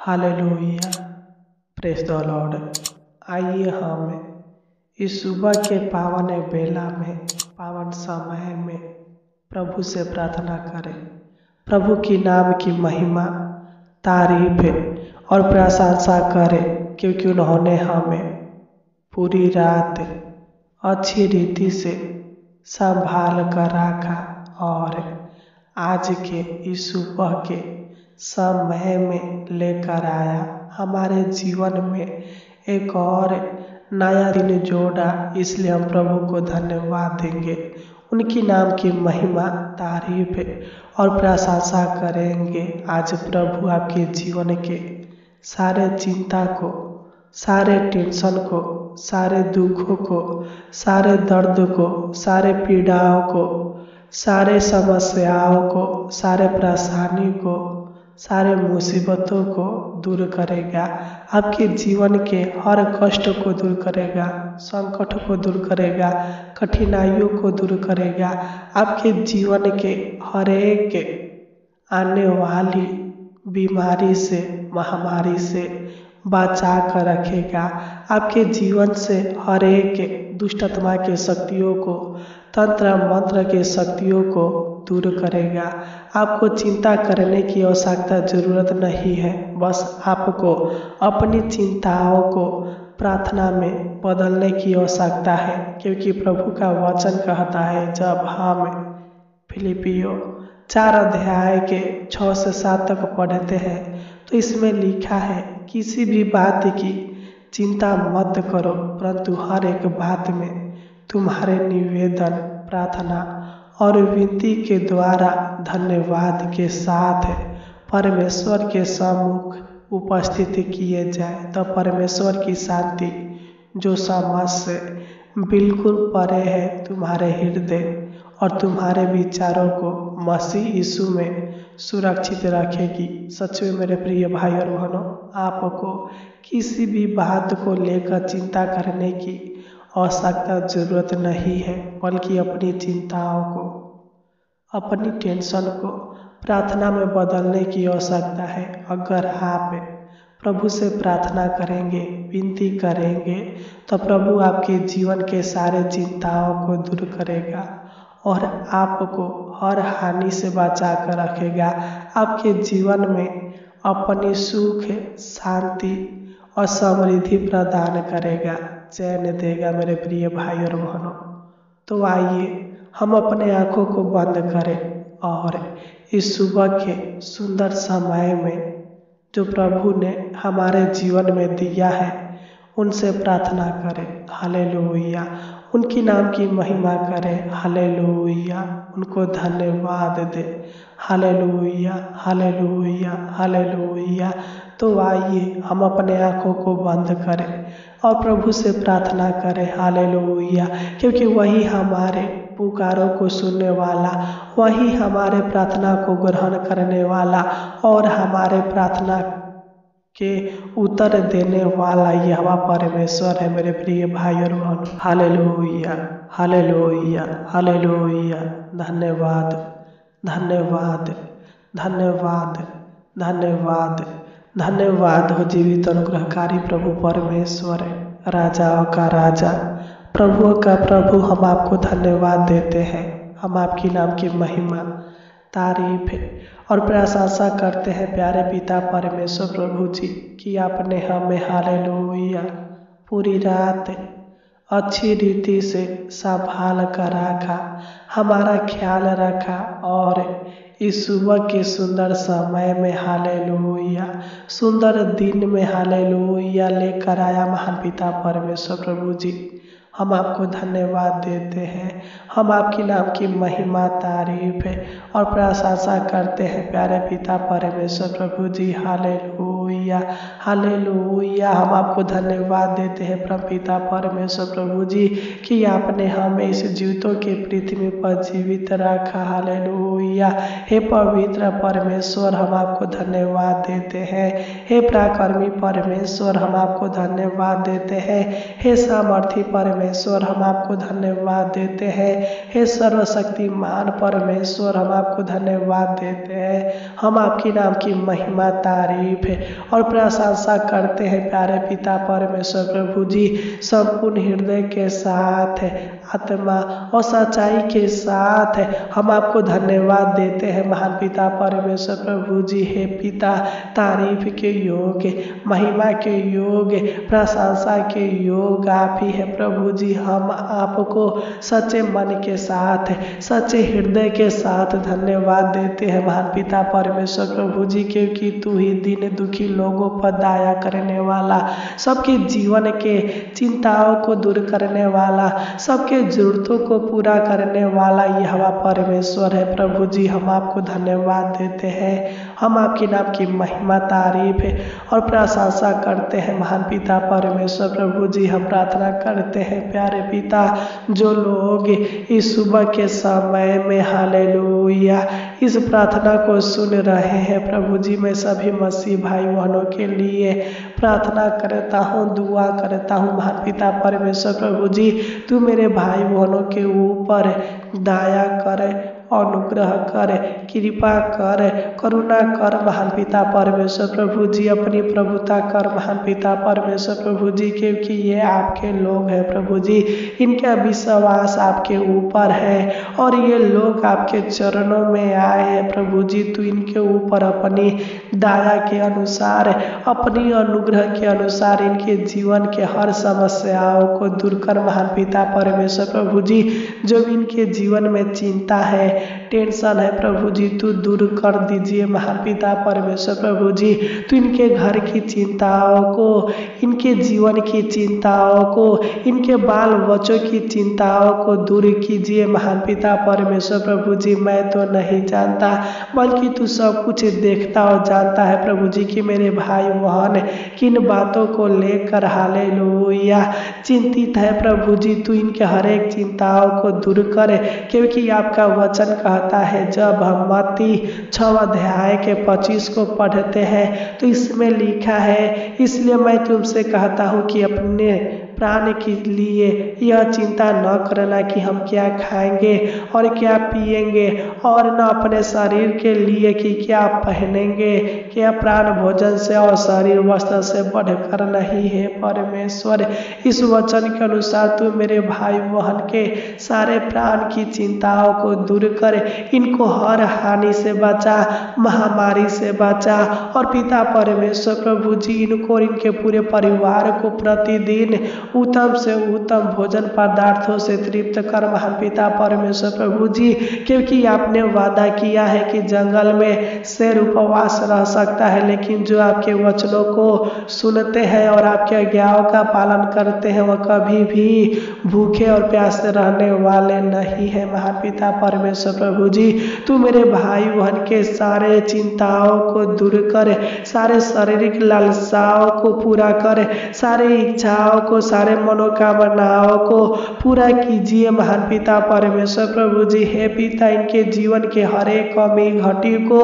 Hallelujah, praise the Lord. आइए हम इस सुबह के पावन बेला में, पावन समय में प्रभु से प्रार्थना करें। प्रभु की नाम की महिमा, तारीफ और प्रशंसा करें, क्योंकि उन्होंने हमें पूरी रात अच्छी रीति से संभाल कर रखा और आज के इस सुबह के समय में लेकर आया। हमारे जीवन में एक और नया दिन जोड़ा, इसलिए हम प्रभु को धन्यवाद देंगे। उनकी नाम की महिमा, तारीफ और प्रशंसा करेंगे। आज प्रभु आपके जीवन के सारे चिंता को, सारे टेंशन को, सारे दुखों को, सारे दर्द को, सारे पीड़ाओं को, सारे समस्याओं को, सारे परेशानी को, सारे मुसीबतों को दूर करेगा। आपके जीवन के हर कष्ट को दूर करेगा, संकट को दूर करेगा, कठिनाइयों को दूर करेगा। आपके जीवन के हर एक आने वाली बीमारी से, महामारी से बचा कर रखेगा। आपके जीवन से हर एक दुष्ट आत्मा के शक्तियों को, तंत्र मंत्र के शक्तियों को दूर करेगा। आपको चिंता करने की आवश्यकता जरूरत नहीं है। बस आपको अपनी चिंताओं को प्रार्थना में बदलने की आवश्यकता है, क्योंकि प्रभु का वचन कहता है, जब हम फिलिपियों 4 अध्याय के 6 से 7 तक पढ़ते हैं तो इसमें लिखा है, किसी भी बात की चिंता मत करो, परंतु हर एक बात में तुम्हारे निवेदन, प्रार्थना और विनती के द्वारा धन्यवाद के साथ परमेश्वर के सम्मुख उपस्थित किए जाए, तो परमेश्वर की शांति जो समझ से बिल्कुल परे है, तुम्हारे हृदय और तुम्हारे विचारों को मसीह यीशु में सुरक्षित रखेगी। सच में मेरे प्रिय भाई और बहनों, आपको किसी भी बात को लेकर चिंता करने की आवश्यकता जरूरत नहीं है, बल्कि अपनी चिंताओं को, अपनी टेंशन को प्रार्थना में बदलने की आवश्यकता है। अगर आप प्रभु से प्रार्थना करेंगे, विनती करेंगे, तो प्रभु आपके जीवन के सारे चिंताओं को दूर करेगा और आपको हर हानि से बचा कर रखेगा। आपके जीवन में अपनी सुख, शांति और समृद्धि प्रदान करेगा, चैन देगा मेरे प्रिय भाई और बहनों। तो आइए हम अपने आँखों को बंद करें और इस सुबह के सुंदर समय में जो प्रभु ने हमारे जीवन में दिया है, उनसे प्रार्थना करें। हालेलुया, उनकी नाम की महिमा करें। हालेलुया, उनको धन्यवाद दे। Hallelujah, hallelujah, hallelujah. तो आइए हम अपने आँखों को बंद करें और प्रभु से प्रार्थना करें। हालेलुया, क्योंकि वही हमारे पुकारों को सुनने वाला, वही हमारे प्रार्थना को ग्रहण करने वाला और हमारे प्रार्थना के उत्तर देने वाला यहोवा परमेश्वर है मेरे प्रिय भाई और बहन। Hallelujah, hallelujah, hallelujah. धन्यवाद, धन्यवाद, धन्यवाद, धन्यवाद, धन्यवाद हो जीवित अनुग्रहकारी प्रभु परमेश्वर, राजाओं का राजा, प्रभुओं का प्रभु। हम आपको धन्यवाद देते हैं। हम आपकी नाम की महिमा, तारीफ और प्रशंसा करते हैं प्यारे पिता परमेश्वर प्रभु जी, कि आपने हमें हालेलुया पूरी रात अच्छी रीति से संभाल कर रखा, हमारा ख्याल रखा और इस सुबह के सुंदर समय में हालेलुया, सुंदर दिन में हालेलुया लेकर आया महान पिता परमेश्वर प्रभु जी। हम आपको धन्यवाद देते हैं। हम आपकी नाम की महिमा, तारीफ और प्रशंसा करते हैं प्यारे पिता परमेश्वर प्रभु जी। Hallelujah, hallelujah. हम आपको धन्यवाद देते हैं प्रभु पिता परमेश्वर प्रभु जी, कि आपने हमें इस जीवितों के पृथ्वी पर जीवित रखा। हालेलुया। हे पवित्र परमेश्वर, हम आपको धन्यवाद देते हैं। हे पराक्रमी परमेश्वर, हम आपको धन्यवाद देते हैं। हे सामर्थी परमेश्वर, परमेश्वर हम आपको धन्यवाद देते हैं। हे सर्वशक्तिमान परमेश्वर हम आपको धन्यवाद देते हैं। हम आपके नाम की महिमा तारीफ और प्रशंसा करते हैं प्यारे पिता परमेश्वर प्रभु जी। संपूर्ण हृदय के साथ आत्मा और सच्चाई के साथ हम आपको धन्यवाद देते हैं महान पिता परमेश्वर प्रभु जी। हे पिता, तारीफ के योग्य, महिमा के योग्य, प्रशंसा के योग्य आप ही है प्रभु जी। हम आपको सच्चे मन के साथ, सच्चे हृदय के साथ धन्यवाद देते हैं महान पिता परमेश्वर प्रभु जी, क्योंकि तू ही दीन दुखी लोगों पर दया करने वाला, सबके जीवन के चिंताओं को दूर करने वाला, सबके जरूरतों को पूरा करने वाला यहोवा परमेश्वर है प्रभु जी। हम आपको धन्यवाद देते हैं। हम आपके नाम की महिमा तारीफ और प्रशंसा करते हैं महान पिता परमेश्वर प्रभु जी। हम प्रार्थना करते हैं प्यारे पिता, जो लोग इस सुबह के समय में हालेलुया इस प्रार्थना को सुन रहे हैं प्रभु जी, मैं सभी मसीह भाई बहनों के लिए प्रार्थना करता हूँ, दुआ करता हूँ महान पिता परमेश्वर प्रभु जी। तू मेरे भाई बहनों के ऊपर दया करे, अनुग्रह कर, कृपा कर, करुणा कर महान पिता परमेश्वर प्रभु जी। अपनी प्रभुता कर महान पिता परमेश्वर प्रभु जी, क्योंकि ये आपके लोग हैं प्रभु जी। इनका विश्वास आपके ऊपर है और ये लोग आपके चरणों में आए हैं प्रभु जी। तू इनके ऊपर अपनी दया के अनुसार, अपनी अनुग्रह के अनुसार इनके जीवन के हर समस्याओं को दूर कर महान पिता परमेश्वर प्रभु जी। जो इनके जीवन में चिंता है, टेंशन है प्रभु जी, तू दूर कर दीजिए महान पिता परमेश्वर प्रभु जी। तू इनके घर की चिंताओं को, इनके जीवन की चिंताओं को, इनके बाल बच्चों की चिंताओं को दूर कीजिए महान पिता परमेश्वर प्रभु जी। मैं तो नहीं जानता, बल्कि तू सब कुछ देखता और जानता है प्रभु जी कि मेरे भाई बहन किन बातों को लेकर हालेलुया चिंतित है प्रभु जी। तू इनके हर एक चिंताओं को दूर करे, क्योंकि आपका वचन कहता है, जब हम मत्ती 6 अध्याय के 25 को पढ़ते हैं तो इसमें लिखा है, इसलिए मैं तुमसे कहता हूँ कि अपने प्राण के लिए यह चिंता न करना कि हम क्या खाएंगे और क्या पिएंगे, और न अपने शरीर के लिए कि क्या पहनेंगे। क्या प्राण भोजन से और शरीर वस्त्र से बढ़कर नहीं है परमेश्वर। इस वचन के अनुसार तू मेरे भाई बहन के सारे प्राण की चिंताओं को दूर कर, इनको हर हानि से बचा, महामारी से बचा, और पिता परमेश्वर प्रभु जी इनको और इनके पूरे परिवार को प्रतिदिन उत्तम से उत्तम भोजन पदार्थों से तृप्त कर महान पिता परमेश्वर प्रभु जी। क्योंकि आपने वादा किया है कि जंगल में शेर उपवास रह सकता है, लेकिन जो आपके वचनों को सुनते हैं और आपके आज्ञाओं का पालन करते हैं, वह कभी भी भूखे और प्यासे रहने वाले नहीं है महान पिता परमेश्वर प्रभु जी। तू मेरे भाई बहन के सारे चिंताओं को दूर कर, सारे शारीरिक लालसाओं को पूरा कर, सारे इच्छाओं को, सारे मनोकामनाओं को पूरा कीजिए महान पिता परमेश्वर प्रभु जी। हे पिता, इनके जीवन के हर एक कमी घटी को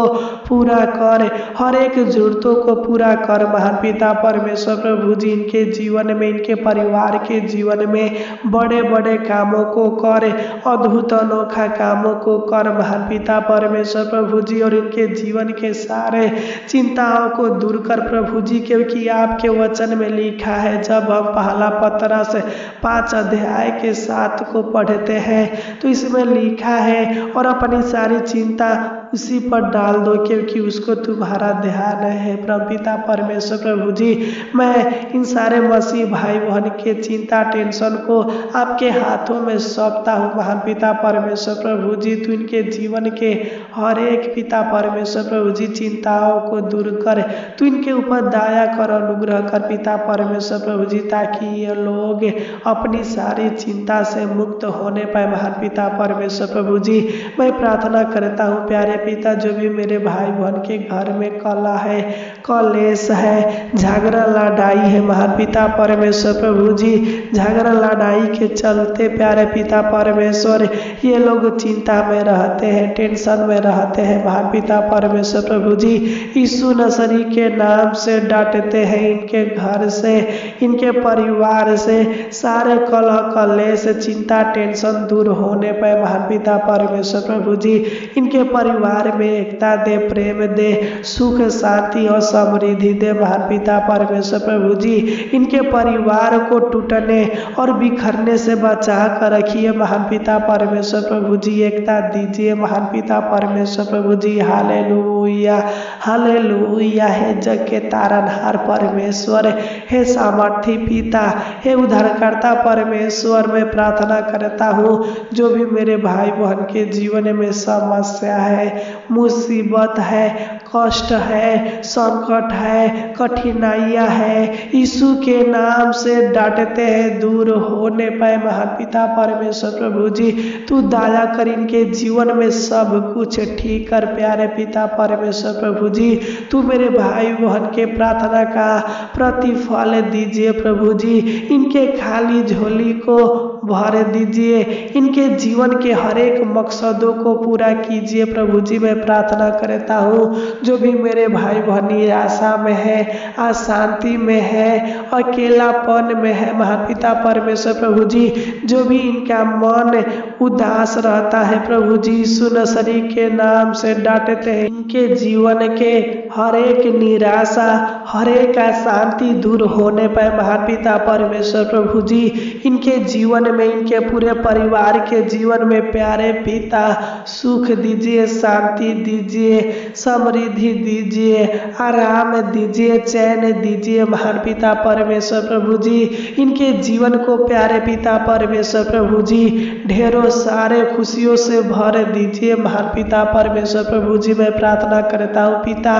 पूरा कर, हर एक जरूरतों को पूरा कर महान पिता परमेश्वर प्रभु जी। इनके जीवन में, इनके परिवार के जीवन में बड़े बड़े कामों को कर, अद्भुत अनोखा कामों को कर महान पिता परमेश्वर प्रभु जी, और इनके जीवन के सारे चिंताओं को दूर कर प्रभु जी। क्योंकि आपके वचन में लिखा है, जब हम पहला पतरस 5 अध्याय के 7 को पढ़ते हैं तो इसमें लिखा है, और अपनी सारी चिंता उसी पर डाल दो क्योंकि उसको तुम्हारा ध्यान है। पिता परमेश्वर प्रभु जी, मैं इन सारे मसीह भाई बहन के चिंता टेंशन को आपके हाथों में सौंपता हूँ महान पिता परमेश्वर प्रभु जी। तू इनके जीवन के हर एक पिता परमेश्वर प्रभु जी चिंताओं को दूर कर, तू इनके ऊपर दया कर, अनुग्रह कर पिता परमेश्वर प्रभु जी, ताकि ये लोग अपनी सारी चिंता से मुक्त होने पाए महान पिता परमेश्वर प्रभु जी। मैं प्रार्थना करता हूँ प्यारे पिता जो भी मेरे भाई बहन के घर में कलह है, कलेश है, झगड़ा लड़ाई है महान पिता परमेश्वर प्रभु जी, झगड़ा लड़ाई के चलते प्यारे पिता परमेश्वर ये लोग चिंता में रहते हैं, टेंशन में रहते हैं महान पिता परमेश्वर प्रभु जी, यीशु नसरी के नाम से डांटते हैं इनके घर से, इनके परिवार से सारे कलह कलेश चिंता टेंशन दूर होने पर महान पिता परमेश्वर प्रभु जी इनके परिवार में एकता दे, प्रेम दे, सुख शांति और समृद्धि दे महान पिता परमेश्वर प्रभु जी, इनके परिवार को टूटने और बिखरने से बचा कर रखिए महान पिता परमेश्वर प्रभु जी, एकता दीजिए महान पिता परमेश्वर प्रभु जी। Hallelujah hallelujah. हे जग के तारनहार परमेश्वर, हे सामर्थी पिता, हे उद्धारकर्ता परमेश्वर, मैं प्रार्थना करता हूँ जो भी मेरे भाई बहन के जीवन में समस्या है, मुसीबत है, कष्ट है, संकट है, कठिनाइयाँ है, यीशु के नाम से डांटते हैं दूर होने पाए महान पिता परमेश्वर प्रभु जी, तू दया कर इनके जीवन में सब कुछ ठीक कर प्यारे पिता परमेश्वर प्रभु जी, तू मेरे भाई बहन के प्रार्थना का प्रतिफल दीजिए प्रभु जी, इनके खाली झोली को भर दीजिए, इनके जीवन के हर एक मकसदों को पूरा कीजिए प्रभु जी। मैं प्रार्थना करता हूँ जो भी मेरे भाई बहन आशा में है, अशांति में है, अकेलापन में है महान पिता परमेश्वर प्रभु जी, जो भी इनका मन उदास रहता है प्रभु जी, यीशु नसरी के नाम से डांटते हैं इनके जीवन के हर एक निराशा, हर एक अशांति दूर होने पर महान पिता परमेश्वर प्रभु जी, इनके जीवन में, इनके पूरे परिवार के जीवन में प्यारे पिता सुख दीजिए, शांति दीजिए, समृद्धि दीजिए, आराम दीजिए, चैन दीजिए महान पिता परमेश्वर प्रभु जी, इनके जीवन को प्यारे पिता परमेश्वर प्रभु जी ढेरों सारे खुशियों से भर दीजिए महान पिता परमेश्वर प्रभु जी। मैं प्रार्थना करता हूँ पिता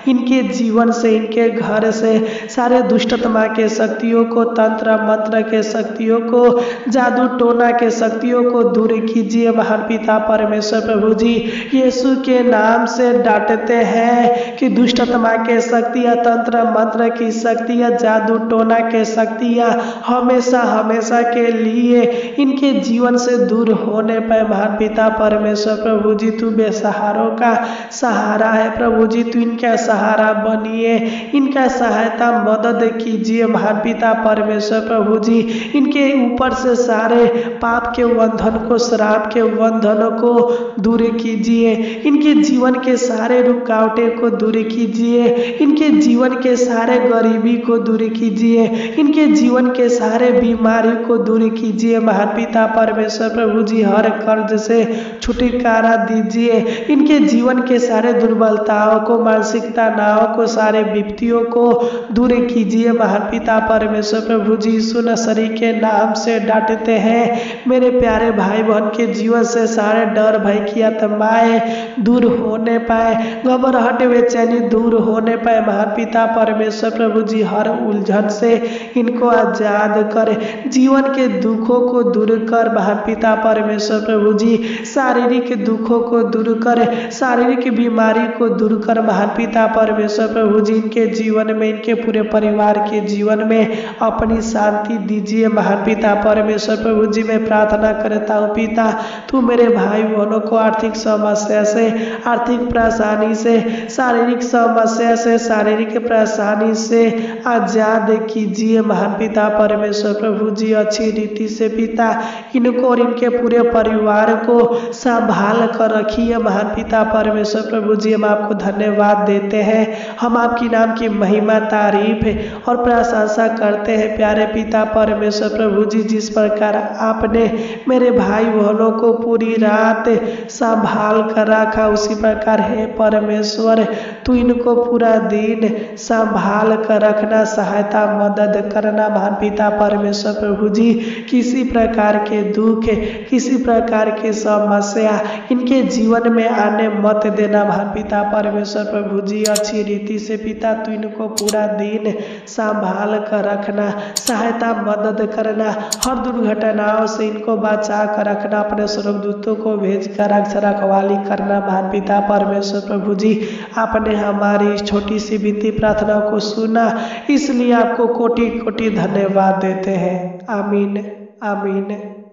इनके जीवन से, इनके घर से सारे दुष्टतमा के शक्तियों को, तंत्र मंत्र के शक्तियों को, जादू टोना के शक्तियों को दूर कीजिए महान पिता परमेश्वर प्रभु जी। यीशु के नाम से डांटते हैं कि दुष्टतमा के शक्तियाँ, तंत्र मंत्र की शक्तियाँ, जादू टोना के शक्तियाँ हमेशा हमेशा के लिए इनके जीवन से दूर होने पर महान पिता परमेश्वर प्रभु जी, तू बेसहारों का सहारा है प्रभु जी, तू इनका सहारा बनिए, इनका सहायता मदद कीजिए महान पिता परमेश्वर प्रभु जी, इनके ऊपर से सारे पाप के बंधन को, श्राप के बंधनों को दूर कीजिए, इनके जीवन के सारे रुकावटें को दूर कीजिए, इनके जीवन के सारे गरीबी को दूर कीजिए, इनके जीवन के सारे बीमारी को दूर कीजिए महान पिता परमेश्वर प्रभु जी, हर कर्ज से छुटकारा दीजिए, इनके जीवन के सारे दुर्बलताओं को, मानसिक तनाव को, सारे विपत्तियों को दूर कीजिए महान पिता परमेश्वर प्रभु जी। यीशु नसरी के नाम से डांटते हैं मेरे प्यारे भाई बहन के जीवन से सारे डर भय की आत्माएं दूर होने पाए, घबराहट बेचैनी दूर होने पाए महान पिता परमेश्वर प्रभु जी, हर उलझन से इनको आजाद कर, जीवन के दुखों को दूर कर महान पिता परमेश्वर प्रभु जी, शारीरिक दुखों को दूर कर, शारीरिक बीमारी को दूर कर महान पिता परमेश्वर प्रभु जी, इनके जीवन में, इनके पूरे परिवार के जीवन में अपनी शांति दीजिए महान पिता परमेश्वर प्रभु जी। मैं प्रार्थना करता हूँ पिता तू मेरे भाई बहनों को आर्थिक समस्या से, आर्थिक परेशानी से, शारीरिक समस्या से, शारीरिक परेशानी से आजाद कीजिए महान पिता परमेश्वर प्रभु जी। अच्छी रीति से पिता इनको और इनके पूरे परिवार को संभाल कर रखिए महान पिता परमेश्वर प्रभु जी। हम आपको धन्यवाद देते हैं, हम आपकी नाम की महिमा, तारीफ और प्रशंसा करते हैं प्यारे पिता परमेश्वर प्रभु जी। जिस प्रकार आपने मेरे भाई बहनों को पूरी रात संभाल कर रखा, उसी प्रकार है परमेश्वर तू इनको पूरा दिन संभाल कर रखना, सहायता मदद करना महान पिता परमेश्वर प्रभु जी। किसी प्रकार के दुख, किसी प्रकार के समस्या इनके जीवन में आने मत देना महान पिता परमेश्वर प्रभु जी। अच्छी रीति से पिता तू इनको पूरा दिन संभाल कर रखना, सहायता मदद करना, हर दुर्घटनाओं से इनको बचा कर रखना, अपने स्वर्गदूतों को भेज कर रखवाली करना करना। महान पिता परमेश्वर प्रभु जी, आपने हमारी इस छोटी सी विनती प्रार्थना को सुना, इसलिए आपको कोटि कोटि धन्यवाद देते हैं। आमीन, आमीन,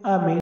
आमीन।